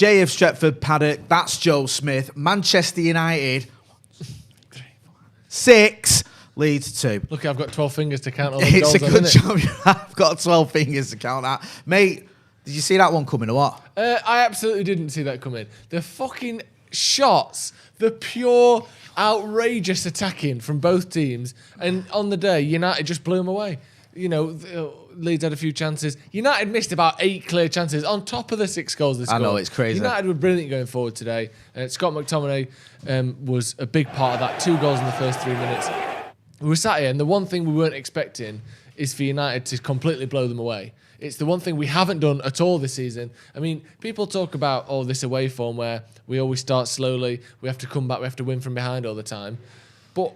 JF Stretford, Paddock. That's Joe Smith. Manchester United 6, Leeds 2. Look, I've got 12 fingers to count all the It's goals. a good job. I've got 12 fingers to count that. Mate, did you see that one coming or what? I absolutely didn't see that coming. The fucking shots, the pure outrageous attacking from both teams, and on the day, United just blew them away. You know, Leeds had a few chances. United missed about 8 clear chances on top of the 6 goals they scored. I know, it's crazy. United were brilliant going forward today. Scott McTominay was a big part of that. 2 goals in the first 3 minutes. We were sat here, and the one thing we weren't expecting is for United to completely blow them away. It's the one thing we haven't done at all this season. I mean, people talk about, this away form where we always start slowly, we have to come back, we have to win from behind all the time. But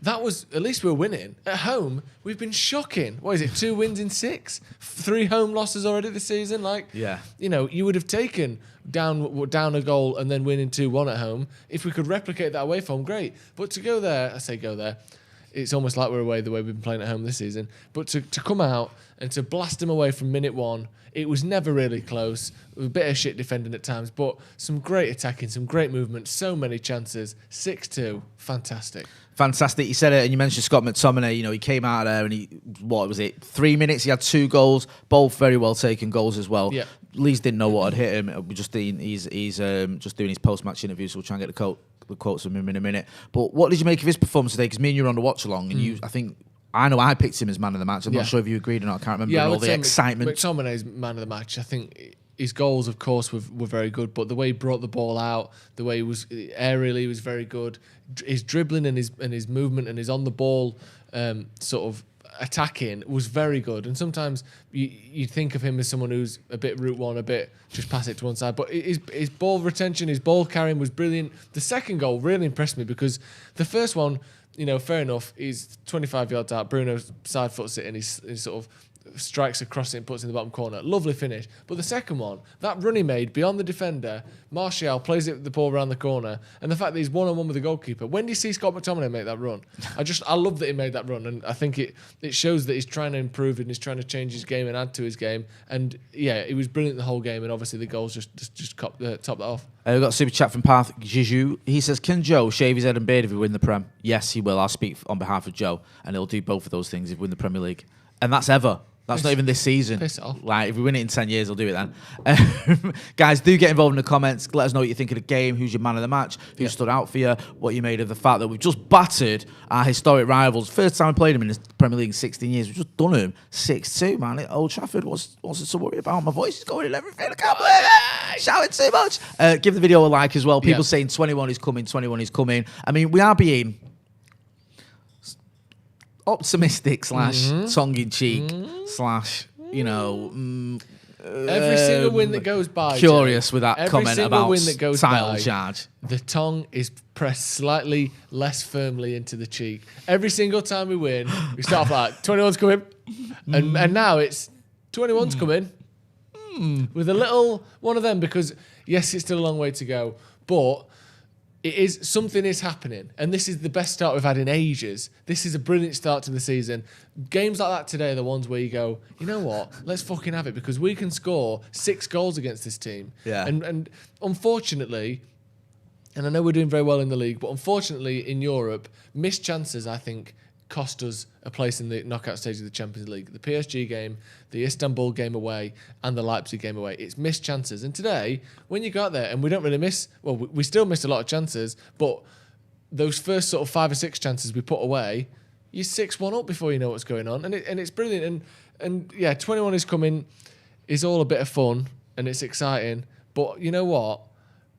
that was, at least we're winning. At home, we've been shocking. What is it, 2 wins in 6? 3 home losses already this season? Yeah. You know, you would have taken down a goal and then winning 2-1 at home. If we could replicate that away form, great. But to go there, it's almost like we're away the way we've been playing at home this season. But to come out and to blast them away from minute 1, it was never really close. A bit of shit defending at times, but some great attacking, some great movement, so many chances. 6-2, fantastic. Fantastic. You said it, and you mentioned Scott McTominay. You know, he came out of there, and 3 minutes? He had 2 goals, both very well taken goals as well. Yeah. Leeds didn't know what had hit him. He's just doing his post-match interview, so we'll try and get the quotes from him in a minute. But what did you make of his performance today? Because me and you were on the watch along, and I picked him as man of the match. I'm not sure if you agreed or not. I can't remember all the excitement. McTominay's man of the match. I think his goals, of course, were very good, but the way he brought the ball out, the way he was aerially was very good. His dribbling and his movement and his on the ball sort of attacking was very good. And sometimes you think of him as someone who's a bit route one, a bit just pass it to one side. But his ball retention, his ball carrying was brilliant. The second goal really impressed me because the first one, you know, fair enough, he's 25 yards out. Bruno side foots it and he's sort of strikes across it and puts it in the bottom corner. Lovely finish. But the second one, that run he made beyond the defender, Martial plays the ball around the corner, and the fact that he's one-on-one with the goalkeeper. When do you see Scott McTominay make that run? I love that he made that run, and I think it shows that he's trying to improve and he's trying to change his game and add to his game. And yeah, he was brilliant the whole game, and obviously the goals just top that off. We've got a super chat from Path Jiju. He says, can Joe shave his head and beard if we win the Prem? Yes, he will. I'll speak on behalf of Joe, and he'll do both of those things if we win the Premier League. And that's ever. That's not even this season. Piss off. Like, if we win it in 10 years, I'll do it then. Guys, do get involved in the comments. Let us know what you think of the game, who's your man of the match, who stood out for you, what you made of the fact that we've just battered our historic rivals. First time we played them in the Premier League in 16 years. We've just done them 6-2, man. At Old Trafford, what's it to worry about? My voice is going and everything. I can't believe it. Shouting too much. Give the video a like as well. People saying 21 is coming, 21 is coming. I mean, we are being optimistic / tongue-in-cheek / you know, every single win that goes by, curious Jay, with that comment about win that goes title by, charge. The tongue is pressed slightly less firmly into the cheek. Every single time we win, we start off like 21's coming, and now it's 21's coming with a little one of them, because yes, it's still a long way to go, but something is happening, and this is the best start we've had in ages. This is a brilliant start to the season. Games like that today are the ones where you go, you know what, let's fucking have it, because we can score 6 goals against this team. Yeah. And unfortunately, and I know we're doing very well in the league, but unfortunately in Europe, missed chances, I think, cost us a place in the knockout stage of the Champions League. The PSG game, the Istanbul game away, and the Leipzig game away. It's missed chances. And today, when you go out there, and we don't really miss, well, we still missed a lot of chances, but those first sort of 5 or 6 chances we put away, you're 6-1 up before you know what's going on. And it's brilliant. And yeah, 21 is coming, is all a bit of fun, and it's exciting. But you know what?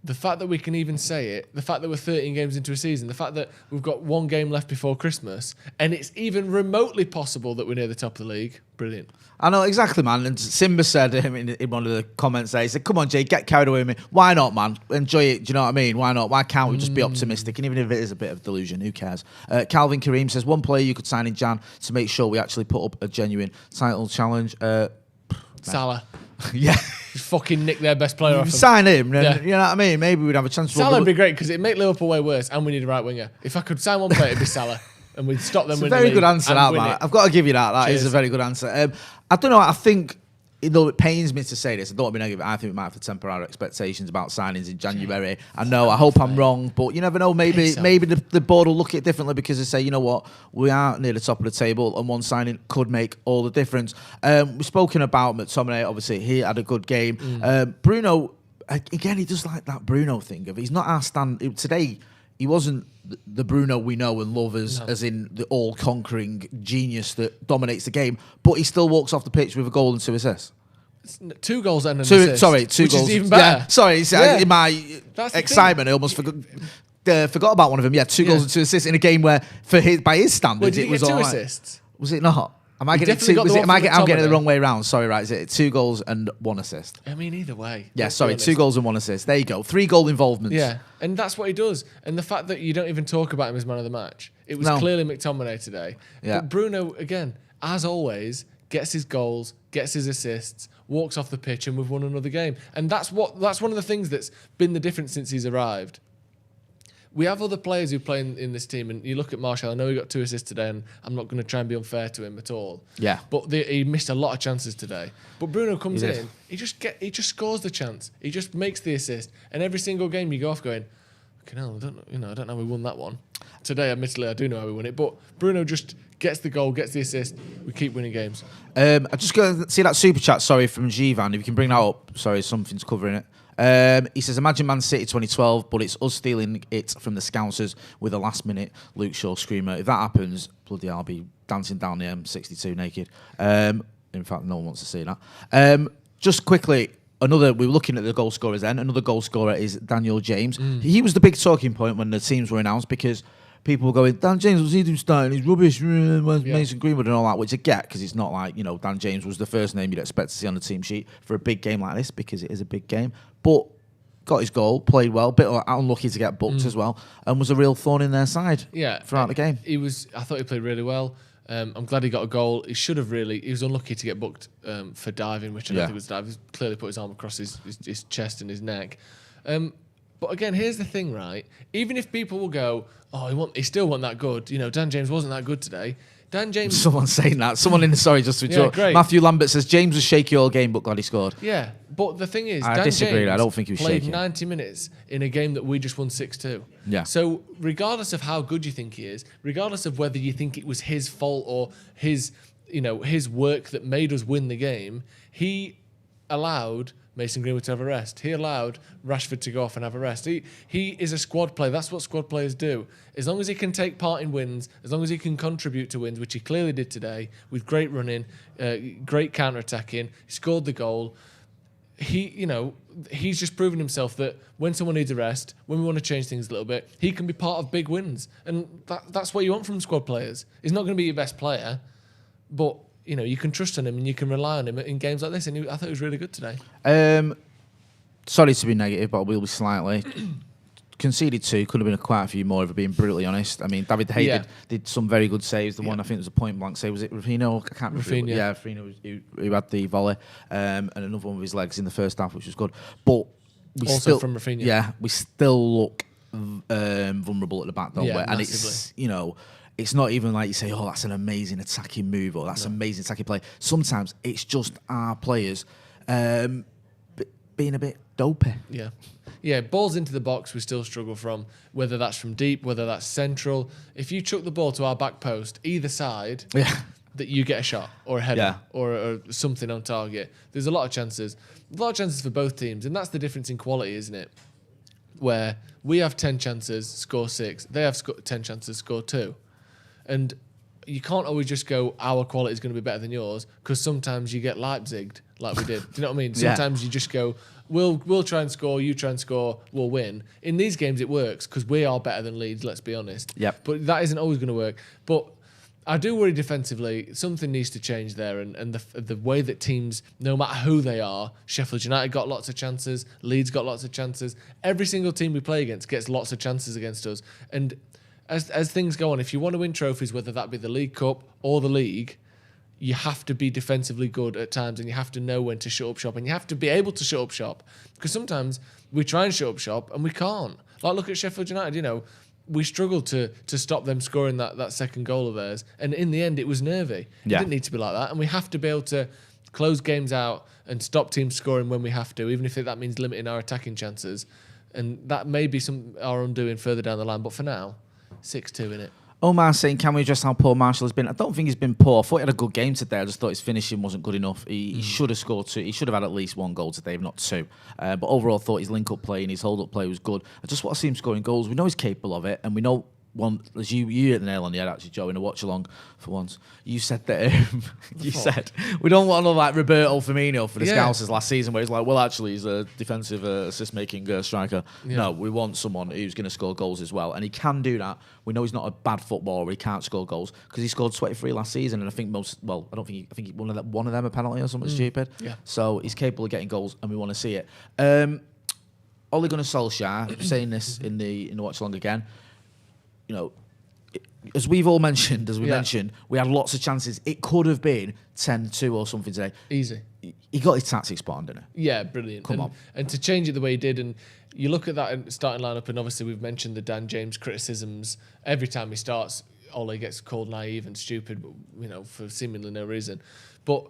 The fact that we can even say it, the fact that we're 13 games into a season, the fact that we've got 1 game left before Christmas, and it's even remotely possible that we're near the top of the league, brilliant. I know, exactly, man. And Simba said in one of the comments there, he said, come on, Jay, get carried away with me. Why not, man? Enjoy it. Do you know what I mean? Why not? Why can't we just be optimistic? And even if it is a bit of delusion, who cares? Calvin Kareem says, one player you could sign in Jan to make sure we actually put up a genuine title challenge. Salah. Yeah. Fucking nick their best player off him. Sign him, and you know what I mean? Maybe we'd have a chance. Salah would be great, because it'd make Liverpool way worse, and we need a right winger. If I could sign one player, it'd be Salah, and we'd stop them winning the league. Very good answer, that, man. I've got to give you that. That is a very good answer. I don't know. I think though it pains me to say this, I don't want to be negative. I think we might have to temper our expectations about signings in January. I know. I hope I'm wrong, but you never know. Maybe the board will look at it differently because they say, you know what, we are near the top of the table, and one signing could make all the difference. We've spoken about McTominay. Obviously, he had a good game. Bruno, again, he does like that Bruno thing of he's not our stand today. He wasn't the Bruno we know and love as in the all-conquering genius that dominates the game, but he still walks off the pitch with a goal and 2 assists. 2 goals and an assist. Sorry, 2 which goals. Is even better. Yeah, sorry, in my excitement, I almost forgot about one of them. Yeah, 2 goals and 2 assists in a game where, by his standards, it was 2 assists. Was it not? Am I getting two? I'm getting it the wrong way around. Sorry, right? Is it 2 goals and 1 assist? I mean, either way. Yeah, sorry, 2 goals and 1 assist. There you go. 3 goal involvements. Yeah, and that's what he does. And the fact that you don't even talk about him as man of the match, it was clearly McTominay today. Yeah. But Bruno, again, as always, gets his goals, gets his assists, walks off the pitch, and we've won another game. And that's one of the things that's been the difference since he's arrived. We have other players who play in this team, and you look at Martial. I know he got 2 assists today, and I'm not going to try and be unfair to him at all. Yeah, but he missed a lot of chances today. But Bruno comes in, he just scores the chance. He just makes the assist, and every single game you go off going, okay, no, I don't know how we won that one. Today, admittedly, I do know how we won it, but Bruno just gets the goal, gets the assist. We keep winning games. I just go see that super chat. Sorry, from Givan. If you can bring that up. Sorry, something's covering it. He says, imagine Man City 2012, but it's us stealing it from the Scousers with a last-minute Luke Shaw screamer. If that happens, bloody hell, I'll be dancing down the M62 naked. In fact, no one wants to see that. Just quickly, we were looking at the goal scorers then. Another goal scorer is Daniel James. He was the big talking point when the teams were announced because people were going, Dan James, was he doing starting? He's rubbish. Mason Greenwood and all that, which I get because it's not like, Dan James was the first name you'd expect to see on the team sheet for a big game like this because it is a big game. But got his goal, played well, bit unlucky to get booked as well, and was a real thorn in their side throughout the game. I thought he played really well. I'm glad he got a goal. He was unlucky to get booked for diving, which I don't think was diving. He clearly put his arm across his chest and his neck. But again, here's the thing, right? Even if people will go, he still wasn't that good. Dan James wasn't that good today. Dan James. Someone's saying that. Someone in the just to joke. Matthew Lambert says James was shaky all game, but glad he scored. Yeah, but the thing is, I disagree. I don't think he was played shaky. 90 minutes in a game that we just won 6-2. Yeah. So regardless of how good you think he is, regardless of whether you think it was his fault or his work that made us win the game, he allowed Mason Greenwood to have a rest. He allowed Rashford to go off and have a rest. He is a squad player. That's what squad players do. As long as he can take part in wins, as long as he can contribute to wins, which he clearly did today, with great running, great counter-attacking, he scored the goal. He's just proven himself that when someone needs a rest, when we want to change things a little bit, he can be part of big wins. And that's what you want from squad players. He's not going to be your best player, but you can trust on him and you can rely on him in games like this. And I thought he was really good today. Sorry to be negative, but I will be slightly. Conceded 2, could have been quite a few more, if I'm being brutally honest. I mean, David De Gea did some very good saves. The one I think was a point blank save. Was it Rafinha? I can't remember. Yeah, Rafinha who had the volley, and another one with his legs in the first half, which was good. But from Rafinha. Yeah, we still look vulnerable at the back, don't we? And massively. It's not even like you say, that's an amazing attacking move or that's an amazing attacking play. Sometimes it's just our players being a bit dopey. Yeah. Yeah, balls into the box we still struggle from, whether that's from deep, whether that's central. If you chuck the ball to our back post, either side, that you get a shot or a header or something on target. There's a lot of chances. A lot of chances for both teams, and that's the difference in quality, isn't it? Where we have 10 chances, score 6. They have 10 chances, score 2. And you can't always just go, our quality is going to be better than yours, because sometimes you get Leipzigged, like we did. Do you know what I mean? Sometimes you just go, we'll try and score, you try and score, we'll win. In these games, it works, because we are better than Leeds, let's be honest. Yep. But that isn't always going to work. But I do worry defensively, something needs to change there, and the way that teams, no matter who they are, Sheffield United got lots of chances, Leeds got lots of chances. Every single team we play against gets lots of chances against us. And as things go on, if you want to win trophies, whether that be the League Cup or the league, you have to be defensively good at times, and you have to know when to shut up shop, and you have to be able to shut up shop, because sometimes we try and shut up shop and we can't. Like, look at Sheffield United, we struggled to stop them scoring that second goal of theirs, and in the end it was nervy. It didn't need to be like that, and we have to be able to close games out and stop teams scoring when we have to, even if that means limiting our attacking chances. And that may be our undoing further down the line. But for now, 6-2 in it. Omar saying, can we address how poor Marshall has been? I don't think he's been poor. I thought he had a good game today. I just thought his finishing wasn't good enough. He should have scored 2. He should have had at least 1 goal today, if not 2. But overall, I thought his link-up play and his hold-up play was good. I just want to see him scoring goals. We know he's capable of it, and we know one, as you hit the nail on the head, actually, Joe, in a watch-along for once. You said that you said we don't want to like Roberto Firmino for the Scousers last season, where he's like, well, actually, he's a defensive assist-making striker. Yeah. No, we want someone who's going to score goals as well, and he can do that. We know he's not a bad footballer. He can't score goals because he scored 23 last season, and I think I think one of them a penalty or something stupid. Yeah. So he's capable of getting goals, and we want to see it. Ole Gunnar Solskjaer saying this in the watch-along again. You know, as we've all mentioned, we had lots of chances. It could have been 10-2 or something today. Easy. He got his tactics spot on, didn't he? Yeah, brilliant. Come on. And to change it the way he did, and you look at that starting lineup, and obviously we've mentioned the Dan James criticisms. Every time he starts, Ole gets called naive and stupid, for seemingly no reason. But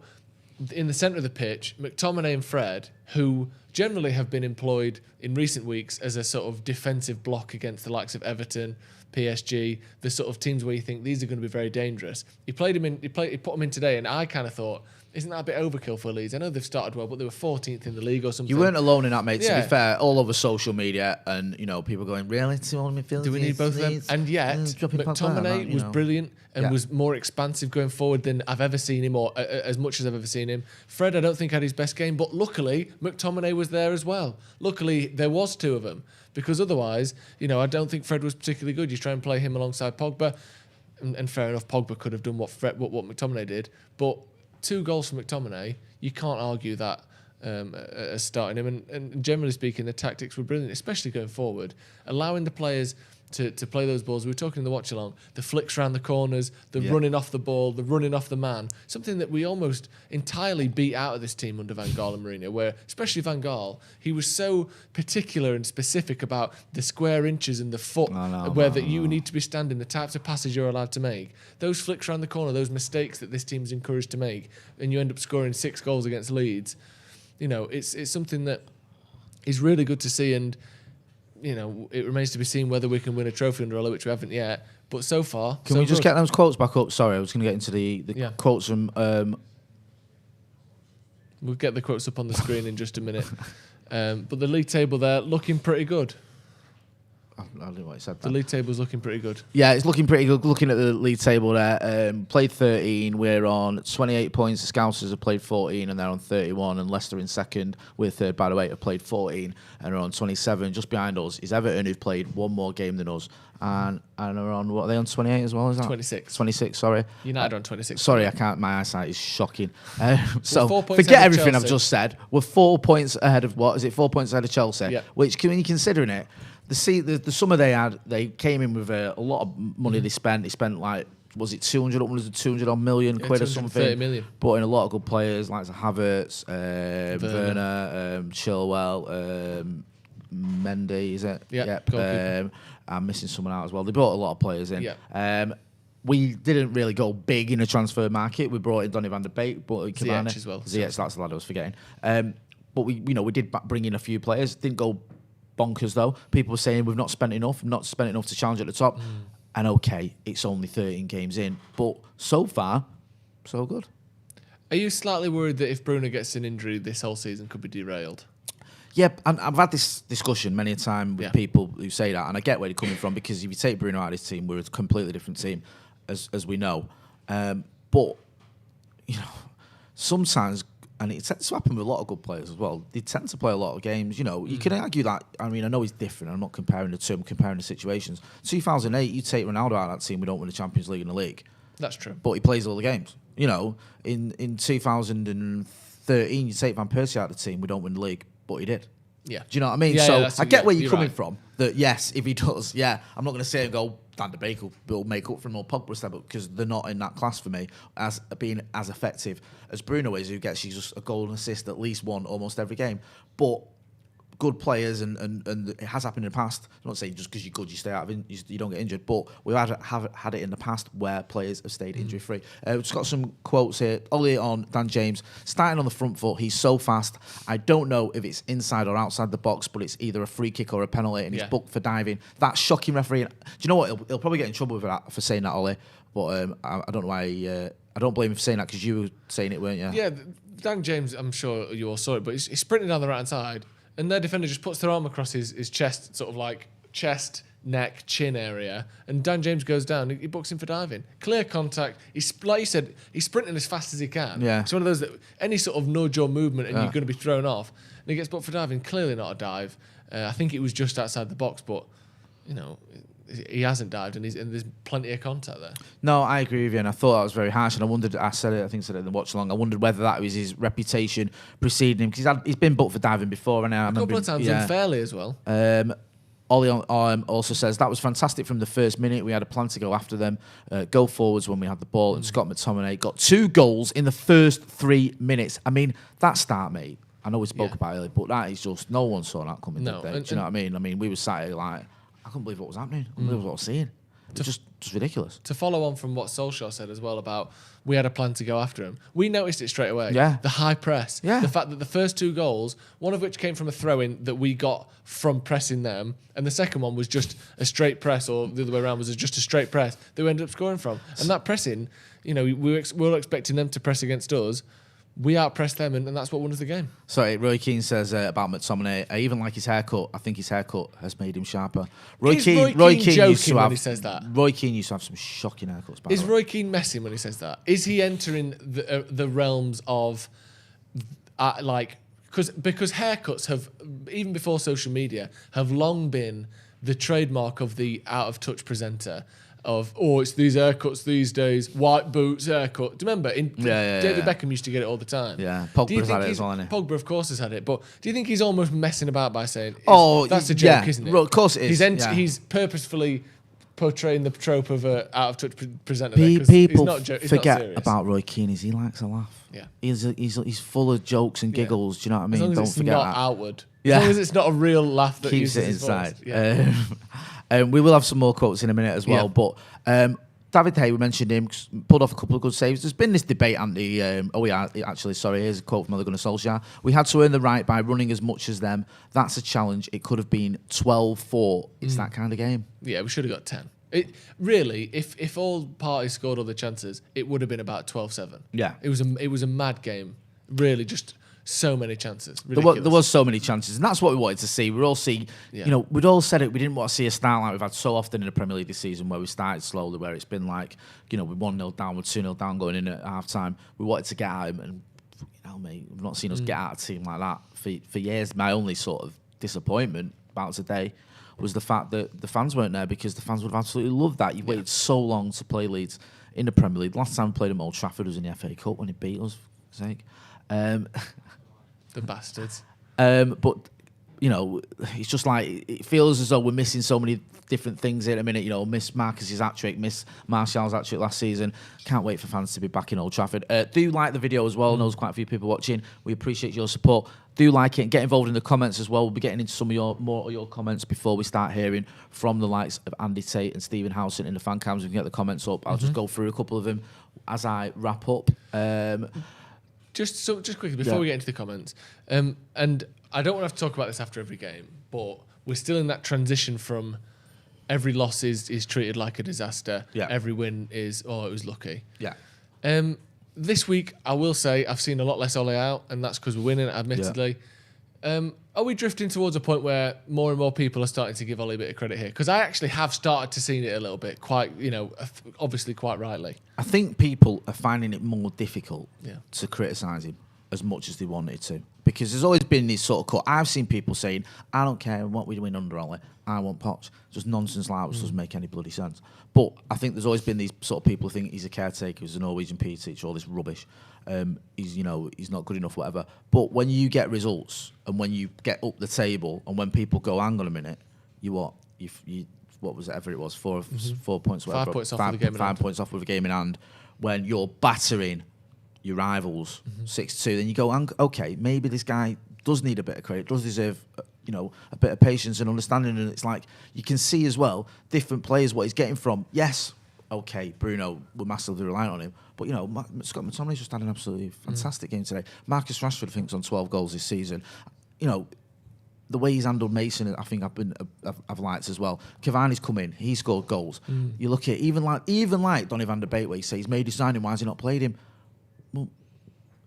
in the centre of the pitch, McTominay and Fred, who generally have been employed in recent weeks as a sort of defensive block against the likes of Everton, PSG, the sort of teams where you think these are going to be very dangerous. He put him in today, and I kind of thought, isn't that a bit overkill for Leeds? I know they've started well, but they were 14th in the league or something. You weren't alone in that, mate. To be fair, all over social media, and people going, really? 2 on midfielders? Do we need both of them? And yet, McTominay was brilliant and was more expansive going forward than I've ever seen him, or as much as I've ever seen him. Fred, I don't think had his best game, but luckily McTominay was there as well. Luckily, there was 2 of them, because otherwise, I don't think Fred was particularly good. You try and play him alongside Pogba, and fair enough, Pogba could have done what McTominay did, but 2 goals from McTominay, you can't argue that as starting him. And generally speaking, the tactics were brilliant, especially going forward, allowing the players to play those balls. We were talking in the watch along, the flicks around the corners, the running off the ball, the running off the man, something that we almost entirely beat out of this team under Van Gaal and Mourinho, where especially Van Gaal, he was so particular and specific about the square inches and the foot you need to be standing, the types of passes you're allowed to make. Those flicks around the corner, those mistakes that this team's encouraged to make, and you end up scoring 6 goals against Leeds, it's something that is really good to see. And it remains to be seen whether we can win a trophy under Ole, which we haven't yet. But so far, can we just get those quotes back up? Sorry, I was going to get into the quotes from. We'll get the quotes up on the screen in just a minute. But the league table there looking pretty good. I don't know what he said. The league table's looking pretty good. Yeah, it's looking pretty good. Looking at the league table there, played 13. We're on 28 points. The Scousers have played 14, and they're on 31. And Leicester in second. We're third, by the way, have played 14, and are on 27. Just behind us is Everton, who've played 1 more game than us, and are on, what are they on, 28 as well? Is that 26? 26. Sorry. United on 26. Sorry, I can't. My eyesight is shocking. So 4 points forget ahead of everything Chelsea. I've just said. We're 4 points ahead of what? Is it 4 points ahead of Chelsea? Yeah. Which, when you're considering it. The summer they had, they came in with a lot of money they spent. They spent was it 200 odd million quid or something? 30 million. Brought in a lot of good players like Havertz, Werner, Chilwell, Mendy, is it? Yep. I'm missing someone out as well. They brought a lot of players in. Yep. We didn't really go big in the transfer market. We brought in Donny van der Beek, brought in Ziyech as well. Ziyech, that's the lad I was forgetting. But we did bring in a few players. Didn't go bonkers though. People were saying we've not spent enough to challenge at the top. And okay, it's only 13 games in, but so far, so good. Are you slightly worried that if Bruno gets an injury, this whole season could be derailed? Yeah, and I've had this discussion many a time with people who say that, and I get where they're coming from, because if you take Bruno out of this team, we're a completely different team, as we know. But sometimes. And it tends to happen with a lot of good players as well. They tend to play a lot of games. You can argue that. I mean, I know he's different. I'm not comparing the two. I'm comparing the situations. 2008, you take Ronaldo out of that team, we don't win the Champions League in the league. That's true. But he plays all the games. In 2013, you take Van Persie out of the team, we don't win the league, but he did. Yeah. Do you know what I mean? I get where you're coming from. That yes, if he does, I'm not going to say and go, Van der Beek will make up for him, or Pogba step up, because they're not in that class for me as being as effective as Bruno is, who gets you just a goal and assist, at least one almost every game. But good players, and it has happened in the past. I'm not saying just because you're good, you stay out of you don't get injured, but we've have had it in the past where players have stayed injury free. We've just got some quotes here. Ollie on Dan James, starting on the front foot. He's so fast. I don't know if it's inside or outside the box, but it's either a free kick or a penalty, and he's booked for diving. That's shocking, referee. Do you know what? He'll probably get in trouble for saying that, Ollie. But I don't know why. I don't blame him for saying that because you were saying it, weren't you? Yeah, Dan James, I'm sure you all saw it, but he's sprinting down the right hand side. And their defender just puts their arm across his chest, sort of like chest, neck, chin area. And Dan James goes down. He books him for diving. Clear contact. Like you said, he's sprinting as fast as he can. Yeah. It's one of those that any sort of nudge or movement and you're going to be thrown off. And he gets booked for diving. Clearly not a dive. I think it was just outside the box, but, he hasn't dived and there's plenty of contact there. No, I agree with you, and I thought that was very harsh. And I said it in the watch along. I wondered whether that was his reputation preceding him because he's been booked for diving before, and a couple of times unfairly as well. Ollie also says that was fantastic from the first minute. We had a plan to go after them, go forwards when we had the ball, and Scott McTominay got 2 goals in the first 3 minutes. I mean, that start, mate. I know we spoke about it earlier, but that is just no one saw that coming. No, did they? Do you know what I mean? I mean, we were sat here like, I couldn't believe what was happening. I couldn't believe what I was seeing. It was just ridiculous. To follow on from what Solskjaer said as well about we had a plan to go after him, we noticed it straight away. Yeah. The high press. Yeah. The fact that the first 2 goals, one of which came from a throw-in that we got from pressing them, and the second one was just a straight press, or the other way around was just a straight press that we ended up scoring from. And that pressing, we were expecting them to press against us. We outpressed them, and that's what won us the game. Sorry, Roy Keane says about McTominay, I even like his haircut. I think his haircut has made him sharper. Roy Keane joking when he says that? Roy Keane used to have some shocking haircuts. Is Roy Keane messing when he says that? Is he entering the realms of because haircuts have, even before social media, have long been the trademark of the out of touch presenter. It's these haircuts these days, white boots haircut. Do you remember? David Beckham used to get it all the time. Yeah, Pogba's had it as well, hasn't he? Pogba, of course, has had it. But do you think he's almost messing about by saying, that's a joke, isn't it? Of course it is. He's purposefully portraying the trope of an out-of-touch presenter. People he's forget about Roy Keane is he likes a laugh. Yeah. He's full of jokes and giggles, do you know what I mean? As long as Don't it's forget not that. outward. Yeah. As long as it's not a real laugh that keeps uses it inside. His voice. Yeah. We will have some more quotes in a minute as well, but David Hay, we mentioned him, pulled off a couple of good saves. There's been this debate, Andy. Here's a quote from Ole Gunnar Solskjaer. We had to earn the right by running as much as them. That's a challenge. It could have been 12-4. It's that kind of game. Yeah, we should have got 10. Really, if all parties scored all the chances, it would have been about 12-7. Yeah. It was a mad game. Really, just so many chances. There was so many chances, and that's what we wanted to see. We'd all said it. We didn't want to see a start like we've had so often in the Premier League this season, where we started slowly, where it's been like, we're 1-0 down, we're 2-0 down going in at half time. We wanted to get at him, and mate, we've not seen us get at a team like that for years. My only sort of disappointment about today was the fact that the fans weren't there, because the fans would have absolutely loved that. You've waited so long to play Leeds in the Premier League. Last time we played them at Old Trafford was in the FA Cup when he beat us, for sake. The bastards. But it's just like it feels as though we're missing so many different things in a minute. Miss Marcus's hat-trick, miss Martial's hat-trick last season. Can't wait for fans to be back in Old Trafford. Do like the video as well. I know there's quite a few people watching. We appreciate your support. Do like it and get involved in the comments as well. We'll be getting into some of more of your comments before we start hearing from the likes of Andy Tate and Stephen Howson in the fan cams. We can get the comments up. I'll just go through a couple of them as I wrap up. Just quickly before we get into the comments, and I don't want to have to talk about this after every game, but we're still in that transition from every loss is treated like a disaster. Yeah. Every win is, it was lucky. Yeah. This week, I will say I've seen a lot less Ole out, and that's because we're winning, admittedly. Yeah. Are we drifting towards a point where more and more people are starting to give Ole a bit of credit here? Because I actually have started to see it a little bit, quite, obviously quite rightly. I think people are finding it more difficult to criticise him as much as they wanted to. Because there's always been this sort of cut. I've seen people saying, I don't care what we win under Ole, I want Poch. Just nonsense like that, which doesn't make any bloody sense. But I think there's always been these sort of people who think he's a caretaker, he's a Norwegian PE teacher, all this rubbish. He's not good enough, whatever. But when you get results and when you get up the table and when people go, hang on a minute, what was it ever it was, 4 points, whatever. 5 points off with a game in hand. 5 points off with a game in hand. When you're battering your rivals 6-2, then you go, okay, maybe this guy does need a bit of credit, does deserve a bit of patience and understanding. And it's like you can see as well different players what he's getting from. Yes, okay, Bruno, we're massively reliant on him, but Scott McTominay's just had an absolutely fantastic game today. Marcus Rashford, I think, is on 12 goals this season. The way he's handled Mason, I think I've liked as well. Cavani's come in, he scored goals. You look at even like Donny van der Beek, where you say he's made his signing, why has he not played him? Well,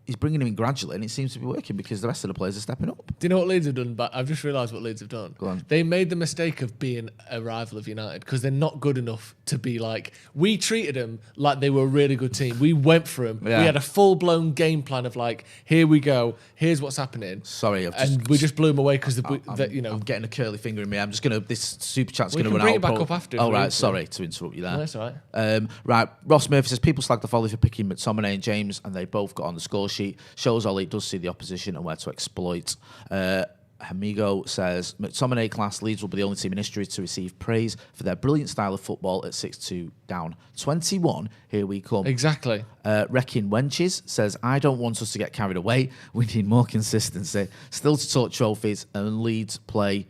he's bringing him in gradually, and it seems to be working because the rest of the players are stepping up. Do you know what Leeds have done? But I've just realised what Leeds have done. Go on. They made the mistake of being a rival of United because they're not good enough to be like. We treated them like they were a really good team. We went for them. Yeah. We had a full-blown game plan of like, here we go. Here's what's happening. Sorry, we just blew them away because I'm getting a curly finger in me. I'm just gonna. This super chat's We gonna can run bring out. it back up after. Oh right, sorry to interrupt you there. No, that's all right. Right, Ross Murphy says people slag the Folly for picking McTominay and James, and they both got on the score sheet. Shows Ollie does see the opposition and where to exploit. Hamigo says McTominay class Leeds will be the only team in history to receive praise for their brilliant style of football at 6-2 down. 21, here we come. Exactly. Wrecking Wenches says, I don't want us to get carried away. We need more consistency. Still to talk trophies and Leeds play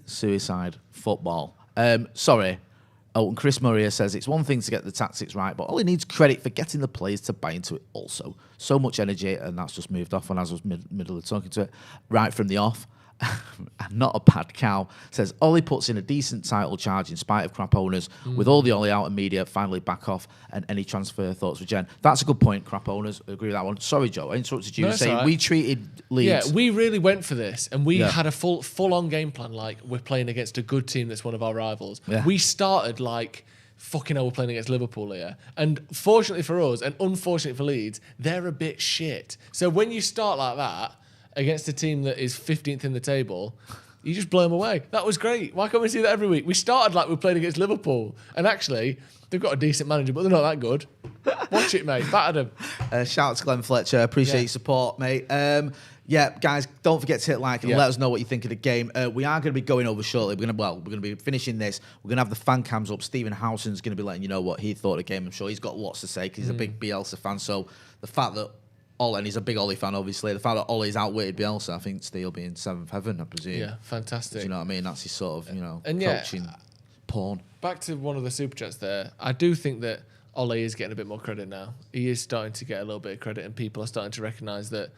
suicide football. Sorry. Oh, and Chris Murray says it's one thing to get the tactics right, but Ollie needs credit for getting the players to buy into it also. So much energy, and that's just moved off when I was middle of talking to it, right from the off. Not a bad cow says Ollie puts in a decent title charge in spite of crap owners. With all the Ollie out and media finally back off, and any transfer thoughts for Jen. That's a good point. Crap owners, I agree with that one. Sorry, Joe, I interrupted you saying we treated Leeds. Yeah, we really went for this, and we had a full on game plan. Like we're playing against a good team that's one of our rivals. Yeah. We started like fucking hell, we're playing against Liverpool here, and fortunately for us, and unfortunately for Leeds, they're a bit shit. So when you start like that against a team that is 15th in the table, you just blow them away. That was great. Why can't we see that every week? We started like we played against Liverpool. And actually, they've got a decent manager, but they're not that good. Watch it, mate. Battered them. Shout out to Glenn Fletcher. Appreciate your support, mate. Guys, don't forget to hit like and let us know what you think of the game. We are going to be going over shortly. We're going to be finishing this. We're going to have the fan cams up. Stephen Howson's going to be letting you know what he thought of the game. I'm sure he's got lots to say because he's a big Bielsa fan. So the fact that Ollie, and he's a big Ollie fan, obviously. The fact that Ollie's outwitted Bielsa, I think Steele be in seventh heaven, I presume. Yeah, fantastic. Do you know what I mean? That's his sort of, and coaching porn. Back to one of the super chats there. I do think that Ollie is getting a bit more credit now. He is starting to get a little bit of credit, and people are starting to recognise that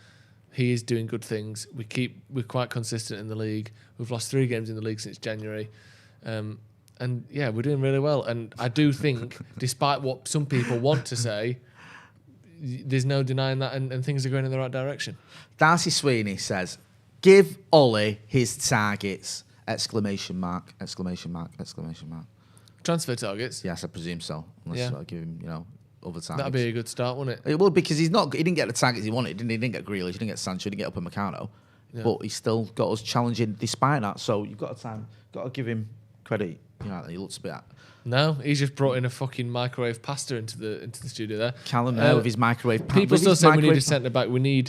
he is doing good things. We're quite consistent in the league. We've lost 3 games in the league since January. And yeah, we're doing really well. And I do think, despite what some people want to say, there's no denying that, and things are going in the right direction. Darcy Sweeney says, give Ollie his targets! Exclamation mark, exclamation mark, exclamation mark. Transfer targets? Yes, I presume so. Unless I give him, other targets. That'd be a good start, wouldn't it? It would, because he didn't get the targets he wanted. He didn't get Grealish, he didn't get Sancho, he didn't get Upamecano. Yeah. But he still got us challenging despite that. So you've got to give him credit. He looks a bit. No, he's just brought in a fucking microwave pasta into the studio there. Callum with his microwave. People still say we need a centre back. We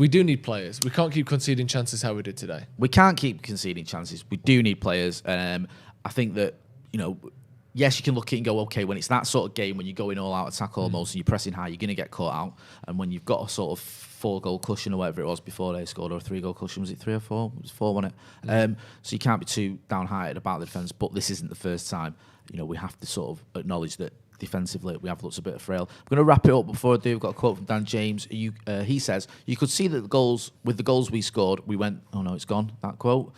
do need players. We can't keep conceding chances how we did today. We can't keep conceding chances. We do need players. I think that yes, you can look at it and go, okay, when it's that sort of game, when you're going all out attack almost and you're pressing high, you're going to get caught out. And when you've got a sort of 4-goal cushion or whatever it was before they scored, or a 3-goal cushion, was it 3 or 4? It was 4, wasn't it? So you can't be too downhearted about the defence, but this isn't the first time. We have to sort of acknowledge that defensively we have looked a bit frail. I'm going to wrap it up. Before I do, I've got a quote from Dan James. He says, you could see that with the goals we scored, we went, oh no, it's gone, that quote.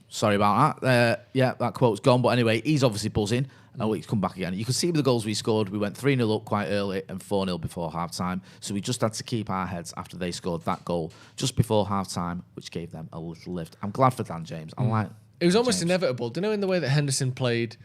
Sorry about that. That quote's gone. But anyway, he's obviously buzzing. Oh, he's come back again. You could see with the goals we scored, we went 3-0 up quite early and 4-0 before half-time. So we just had to keep our heads after they scored that gool just before half-time, which gave them a little lift. I'm glad for Dan James. It was almost inevitable. Do you know in the way that Henderson played...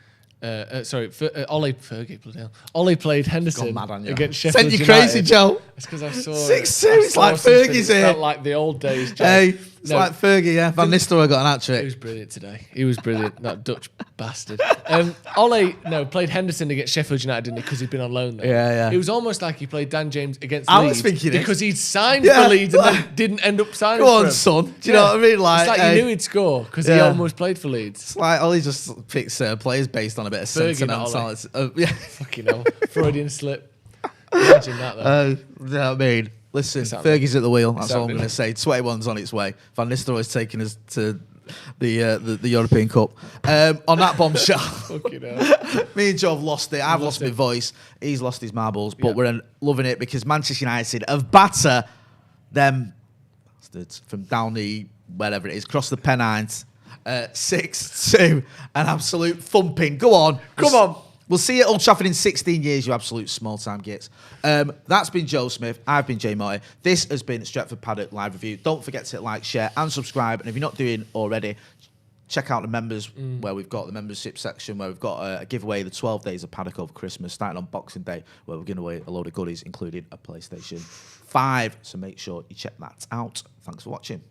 Ollie Fergie, bloody hell. Ollie played Henderson against Sheffield United. Sent you crazy, Joe. It's because I saw 6-2. It's like Fergie's here. It felt like the old days, Joe. Hey, it's like Fergie, yeah. Van Nistelrooy got an hat-trick. He was brilliant today. He was brilliant, that Dutch bastard. Ollie, played Henderson against Sheffield United, didn't he? Because he'd been on loan there. Yeah. It was almost like he played Dan James against I Leeds. was thinking because he'd signed for Leeds and then didn't end up signing Go for on, son. Do you know what I mean? It's like you knew he'd score because he almost played for Leeds. It's like Ollie just picks players based on a bit of sentimentality. Fucking hell. Freudian slip. Imagine that, though. You know what I mean? Listen, It's Fergie's at the wheel. That's It's all I'm happening. going to say. 21's on its way. Van Nistelrooy's taking us to the European Cup. On that bombshell, Fucking hell. me and Joe have lost it. I've lost lost my it. voice. He's lost his marbles. But Yeah. we're loving it because Manchester United have batter them bastards from down the, wherever it is, across the Pennines. 6-2. An absolute thumping. Go on. Come on. We'll see you at Old Trafford in 16 years, you absolute small-time gits. That's been Joe Smith. I've been Jay Motti. This has been Stretford Paddock Live Review. Don't forget to like, share, and subscribe. And if you're not doing already, check out the members, where we've got the membership section, where we've got a giveaway, the 12 days of Paddock over Christmas, starting on Boxing Day, where we're giving away a load of goodies, including a PlayStation 5. So make sure you check that out. Thanks for watching.